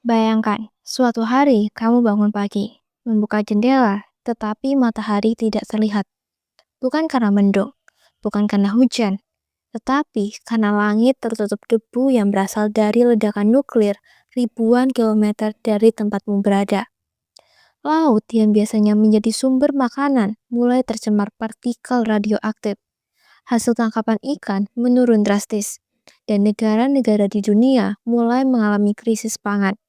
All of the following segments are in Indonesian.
Bayangkan, suatu hari kamu bangun pagi, membuka jendela, tetapi matahari tidak terlihat. Bukan karena mendung, bukan karena hujan, tetapi karena langit tertutup debu yang berasal dari ledakan nuklir ribuan kilometer dari tempatmu berada. Laut yang biasanya menjadi sumber makanan mulai tercemar partikel radioaktif. Hasil tangkapan ikan menurun drastis, dan negara-negara di dunia mulai mengalami krisis pangan.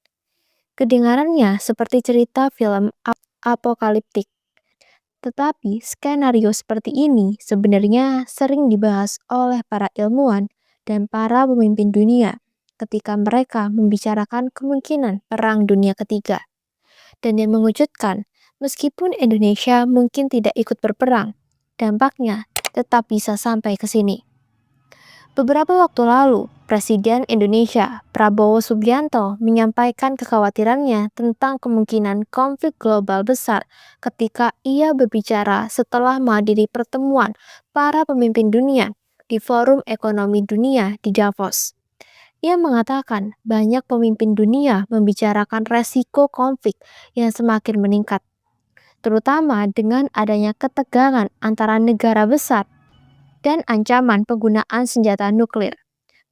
Kedengarannya seperti cerita film apokaliptik, tetapi skenario seperti ini sebenarnya sering dibahas oleh para ilmuwan dan para pemimpin dunia ketika mereka membicarakan kemungkinan Perang Dunia Ketiga. Dan yang mengejutkan, meskipun Indonesia mungkin tidak ikut berperang, dampaknya tetap bisa sampai ke sini. Beberapa waktu lalu, Presiden Indonesia Prabowo Subianto menyampaikan kekhawatirannya tentang kemungkinan konflik global besar ketika ia berbicara setelah menghadiri pertemuan para pemimpin dunia di Forum Ekonomi Dunia di Davos. Ia mengatakan banyak pemimpin dunia membicarakan resiko konflik yang semakin meningkat, terutama dengan adanya ketegangan antara negara besar dan ancaman penggunaan senjata nuklir.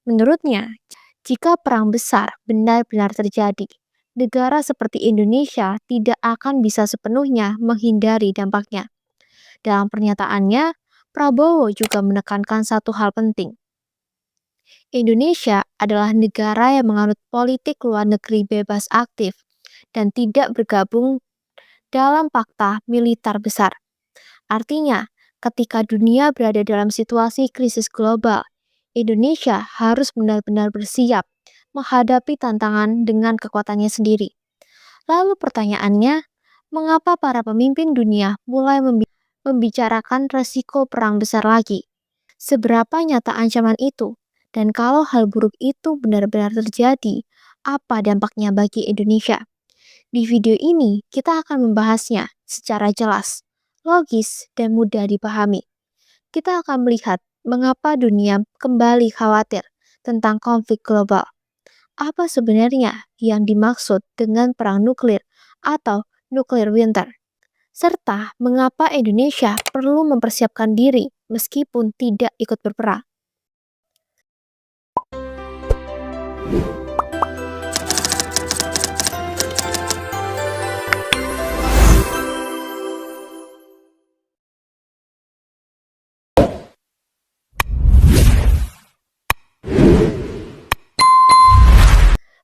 Menurutnya, jika perang besar benar-benar terjadi, negara seperti Indonesia tidak akan bisa sepenuhnya menghindari dampaknya. Dalam pernyataannya, Prabowo juga menekankan satu hal penting. Indonesia adalah negara yang menganut politik luar negeri bebas aktif dan tidak bergabung dalam fakta militer besar. Artinya, ketika dunia berada dalam situasi krisis global, Indonesia harus benar-benar bersiap menghadapi tantangan dengan kekuatannya sendiri. Lalu pertanyaannya, mengapa para pemimpin dunia mulai membicarakan resiko perang besar lagi? Seberapa nyata ancaman itu? Dan kalau hal buruk itu benar-benar terjadi, apa dampaknya bagi Indonesia? Di video ini, kita akan membahasnya secara jelas, logis, dan mudah dipahami. Kita akan melihat mengapa dunia kembali khawatir tentang konflik global. Apa sebenarnya yang dimaksud dengan perang nuklir atau nuclear winter? Serta mengapa Indonesia perlu mempersiapkan diri meskipun tidak ikut berperang.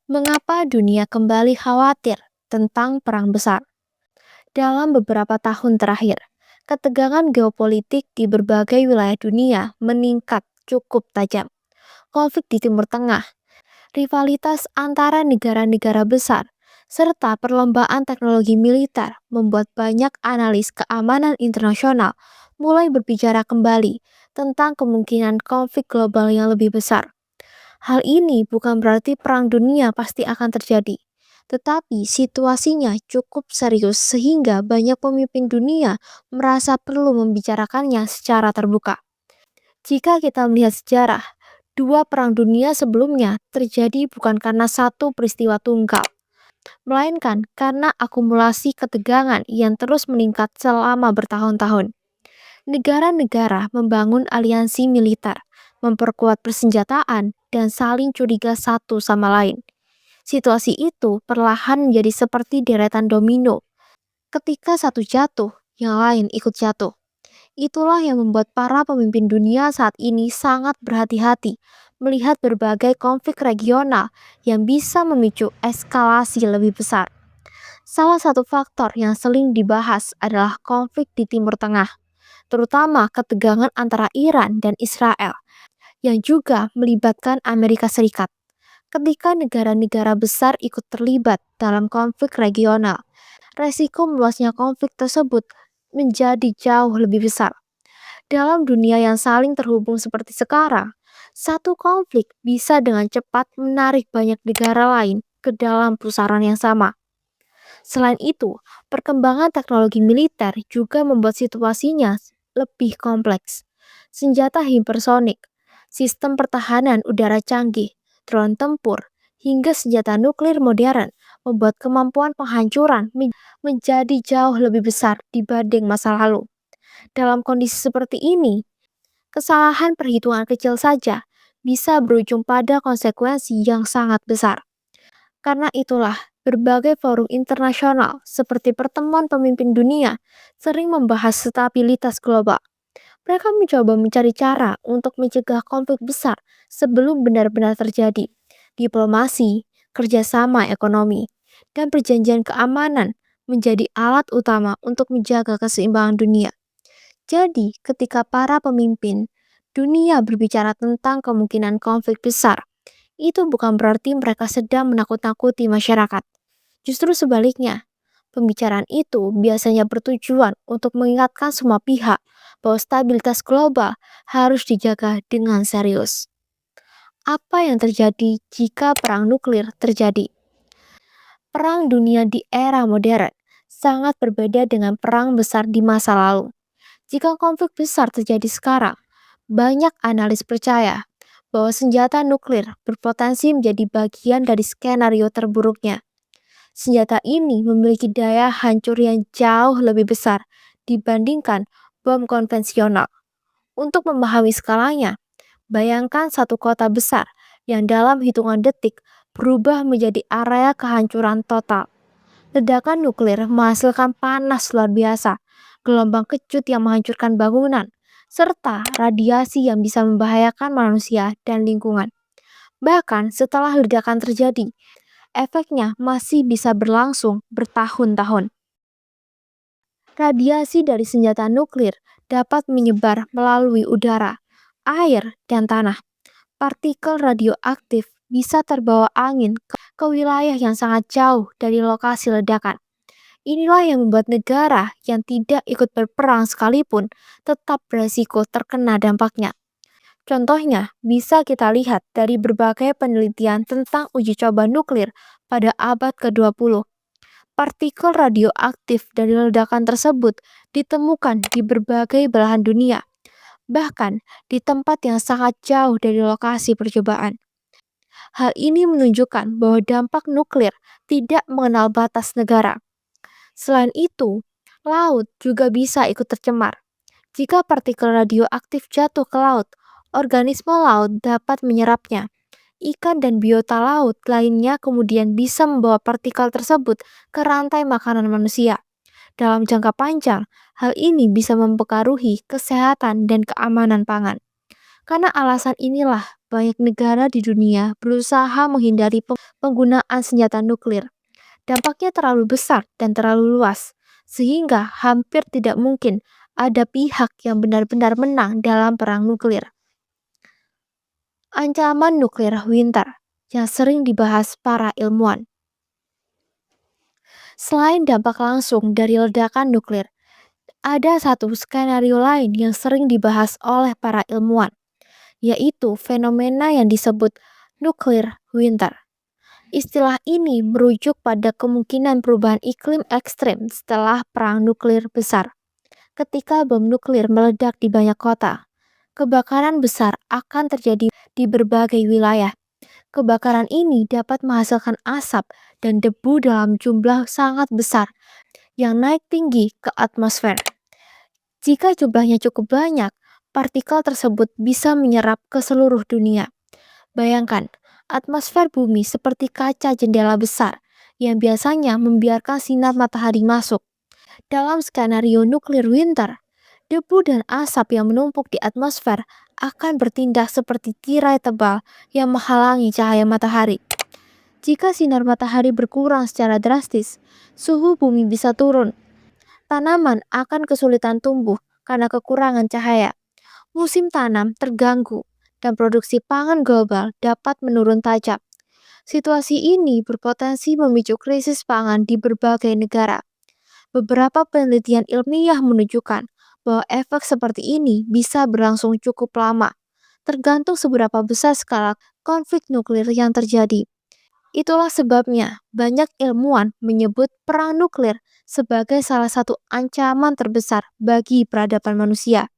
Mengapa dunia kembali khawatir tentang perang besar? Dalam beberapa tahun terakhir, ketegangan geopolitik di berbagai wilayah dunia meningkat cukup tajam. Konflik di Timur Tengah, rivalitas antara negara-negara besar, serta perlombaan teknologi militer membuat banyak analis keamanan internasional mulai berbicara kembali tentang kemungkinan konflik global yang lebih besar. Hal ini bukan berarti perang dunia pasti akan terjadi, tetapi situasinya cukup serius sehingga banyak pemimpin dunia merasa perlu membicarakannya secara terbuka. Jika kita melihat sejarah, dua perang dunia sebelumnya terjadi bukan karena satu peristiwa tunggal, melainkan karena akumulasi ketegangan yang terus meningkat selama bertahun-tahun. Negara-negara membangun aliansi militer, memperkuat persenjataan, dan saling curiga satu sama lain. Situasi itu perlahan menjadi seperti deretan domino. Ketika satu jatuh, yang lain ikut jatuh. Itulah yang membuat para pemimpin dunia saat ini sangat berhati-hati melihat berbagai konflik regional yang bisa memicu eskalasi lebih besar. Salah satu faktor yang sering dibahas adalah konflik di Timur Tengah, terutama ketegangan antara Iran dan Israel, yang juga melibatkan Amerika Serikat. Ketika negara-negara besar ikut terlibat dalam konflik regional, resiko meluasnya konflik tersebut menjadi jauh lebih besar. Dalam dunia yang saling terhubung seperti sekarang, satu konflik bisa dengan cepat menarik banyak negara lain ke dalam pusaran yang sama. Selain itu, perkembangan teknologi militer juga membuat situasinya lebih kompleks. Senjata hipersonik, sistem pertahanan udara canggih, drone tempur, hingga senjata nuklir modern membuat kemampuan penghancuran menjadi jauh lebih besar dibanding masa lalu. Dalam kondisi seperti ini, kesalahan perhitungan kecil saja bisa berujung pada konsekuensi yang sangat besar. Karena itulah, berbagai forum internasional seperti Pertemuan Pemimpin Dunia sering membahas stabilitas global. Mereka mencoba mencari cara untuk mencegah konflik besar sebelum benar-benar terjadi. Diplomasi, kerjasama ekonomi, dan perjanjian keamanan menjadi alat utama untuk menjaga keseimbangan dunia. Jadi, ketika para pemimpin dunia berbicara tentang kemungkinan konflik besar, itu bukan berarti mereka sedang menakut-nakuti masyarakat. Justru sebaliknya, pembicaraan itu biasanya bertujuan untuk mengingatkan semua pihak bahwa stabilitas global harus dijaga dengan serius. Apa yang terjadi jika perang nuklir terjadi? Perang dunia di era modern sangat berbeda dengan perang besar di masa lalu. Jika konflik besar terjadi sekarang, banyak analis percaya bahwa senjata nuklir berpotensi menjadi bagian dari skenario terburuknya. Senjata ini memiliki daya hancur yang jauh lebih besar dibandingkan bom konvensional. Untuk memahami skalanya, bayangkan satu kota besar yang dalam hitungan detik berubah menjadi area kehancuran total. Ledakan nuklir menghasilkan panas luar biasa, gelombang kecut yang menghancurkan bangunan, serta radiasi yang bisa membahayakan manusia dan lingkungan. Bahkan setelah ledakan terjadi, efeknya masih bisa berlangsung bertahun-tahun. Radiasi dari senjata nuklir dapat menyebar melalui udara, air, dan tanah. Partikel radioaktif bisa terbawa angin ke wilayah yang sangat jauh dari lokasi ledakan. Inilah yang membuat negara yang tidak ikut berperang sekalipun tetap beresiko terkena dampaknya. Contohnya, bisa kita lihat dari berbagai penelitian tentang uji coba nuklir pada abad ke-20. Partikel radioaktif dari ledakan tersebut ditemukan di berbagai belahan dunia, bahkan di tempat yang sangat jauh dari lokasi percobaan. Hal ini menunjukkan bahwa dampak nuklir tidak mengenal batas negara. Selain itu, laut juga bisa ikut tercemar. Jika partikel radioaktif jatuh ke laut, organisme laut dapat menyerapnya. Ikan dan biota laut lainnya kemudian bisa membawa partikel tersebut ke rantai makanan manusia. Dalam jangka panjang, hal ini bisa mempengaruhi kesehatan dan keamanan pangan. Karena alasan inilah, banyak negara di dunia berusaha menghindari penggunaan senjata nuklir. Dampaknya terlalu besar dan terlalu luas, sehingga hampir tidak mungkin ada pihak yang benar-benar menang dalam perang nuklir. Ancaman nuklir winter yang sering dibahas para ilmuwan. Selain dampak langsung dari ledakan nuklir, ada satu skenario lain yang sering dibahas oleh para ilmuwan, yaitu fenomena yang disebut nuclear winter. Istilah ini merujuk pada kemungkinan perubahan iklim ekstrim setelah perang nuklir besar. Ketika bom nuklir meledak di banyak kota, kebakaran besar akan terjadi di berbagai wilayah. Kebakaran ini dapat menghasilkan asap dan debu dalam jumlah sangat besar yang naik tinggi ke atmosfer. Jika jumlahnya cukup banyak, partikel tersebut bisa menyerap ke seluruh dunia. Bayangkan, atmosfer bumi seperti kaca jendela besar yang biasanya membiarkan sinar matahari masuk. Dalam skenario nuklir winter, debu dan asap yang menumpuk di atmosfer akan bertindak seperti tirai tebal yang menghalangi cahaya matahari. Jika sinar matahari berkurang secara drastis, suhu bumi bisa turun. Tanaman akan kesulitan tumbuh karena kekurangan cahaya. Musim tanam terganggu dan produksi pangan global dapat menurun tajam. Situasi ini berpotensi memicu krisis pangan di berbagai negara. Beberapa penelitian ilmiah menunjukkan bahwa efek seperti ini bisa berlangsung cukup lama, tergantung seberapa besar skala konflik nuklir yang terjadi. Itulah sebabnya banyak ilmuwan menyebut perang nuklir sebagai salah satu ancaman terbesar bagi peradaban manusia.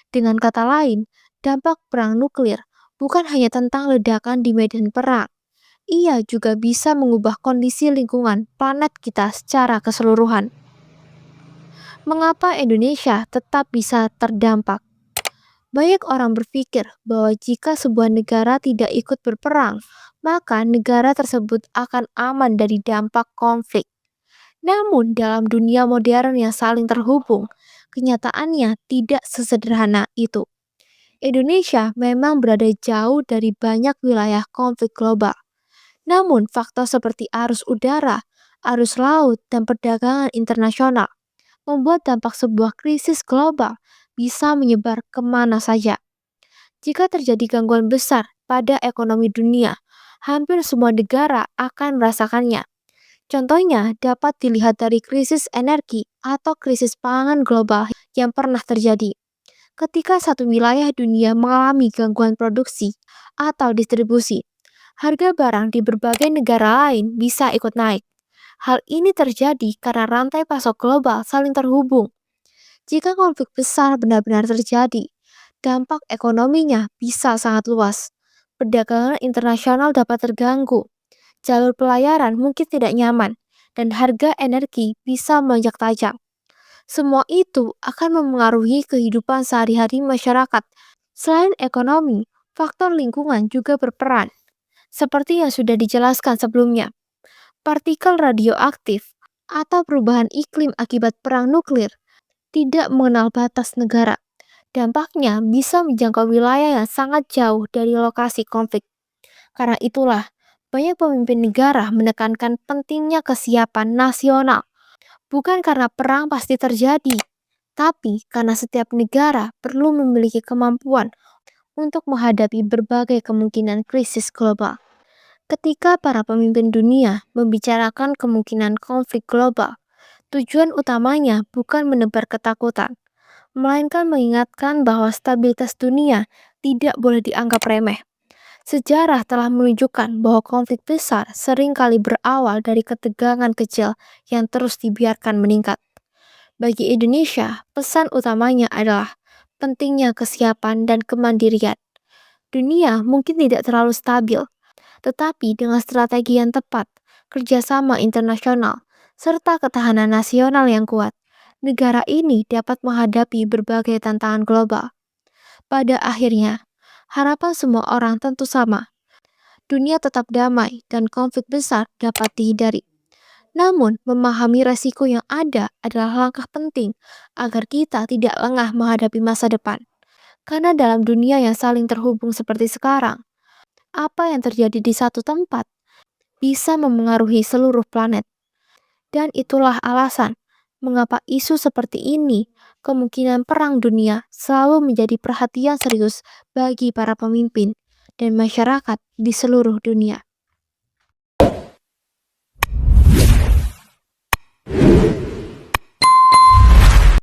Dengan kata lain, dampak perang nuklir bukan hanya tentang ledakan di medan perang, ia juga bisa mengubah kondisi lingkungan planet kita secara keseluruhan. Mengapa Indonesia tetap bisa terdampak? Banyak orang berpikir bahwa jika sebuah negara tidak ikut berperang, maka negara tersebut akan aman dari dampak konflik. Namun, dalam dunia modern yang saling terhubung, kenyataannya tidak sesederhana itu. Indonesia memang berada jauh dari banyak wilayah konflik global. Namun, faktor seperti arus udara, arus laut, dan perdagangan internasional membuat dampak sebuah krisis global bisa menyebar kemana saja. Jika terjadi gangguan besar pada ekonomi dunia, hampir semua negara akan merasakannya. Contohnya dapat dilihat dari krisis energi atau krisis pangan global yang pernah terjadi. Ketika satu wilayah dunia mengalami gangguan produksi atau distribusi, harga barang di berbagai negara lain bisa ikut naik. Hal ini terjadi karena rantai pasok global saling terhubung. Jika konflik besar benar-benar terjadi, dampak ekonominya bisa sangat luas. Perdagangan internasional dapat terganggu, jalur pelayaran mungkin tidak nyaman, dan harga energi bisa melonjak tajam. Semua itu akan memengaruhi kehidupan sehari-hari masyarakat. Selain ekonomi, faktor lingkungan juga berperan. Seperti yang sudah dijelaskan sebelumnya, partikel radioaktif atau perubahan iklim akibat perang nuklir tidak mengenal batas negara. Dampaknya bisa menjangkau wilayah yang sangat jauh dari lokasi konflik. Karena itulah, banyak pemimpin negara menekankan pentingnya kesiapan nasional. Bukan karena perang pasti terjadi, tapi karena setiap negara perlu memiliki kemampuan untuk menghadapi berbagai kemungkinan krisis global. Ketika para pemimpin dunia membicarakan kemungkinan konflik global, tujuan utamanya bukan menebar ketakutan, melainkan mengingatkan bahwa stabilitas dunia tidak boleh dianggap remeh. Sejarah telah menunjukkan bahwa konflik besar seringkali berawal dari ketegangan kecil yang terus dibiarkan meningkat. Bagi Indonesia, pesan utamanya adalah pentingnya kesiapan dan kemandirian. Dunia mungkin tidak terlalu stabil, tetapi dengan strategi yang tepat, kerjasama internasional, serta ketahanan nasional yang kuat, negara ini dapat menghadapi berbagai tantangan global. Pada akhirnya, harapan semua orang tentu sama. Dunia tetap damai dan konflik besar dapat dihindari. Namun, memahami resiko yang ada adalah langkah penting agar kita tidak lengah menghadapi masa depan. Karena dalam dunia yang saling terhubung seperti sekarang, apa yang terjadi di satu tempat bisa memengaruhi seluruh planet. Dan itulah alasan mengapa isu seperti ini, kemungkinan perang dunia, selalu menjadi perhatian serius bagi para pemimpin dan masyarakat di seluruh dunia.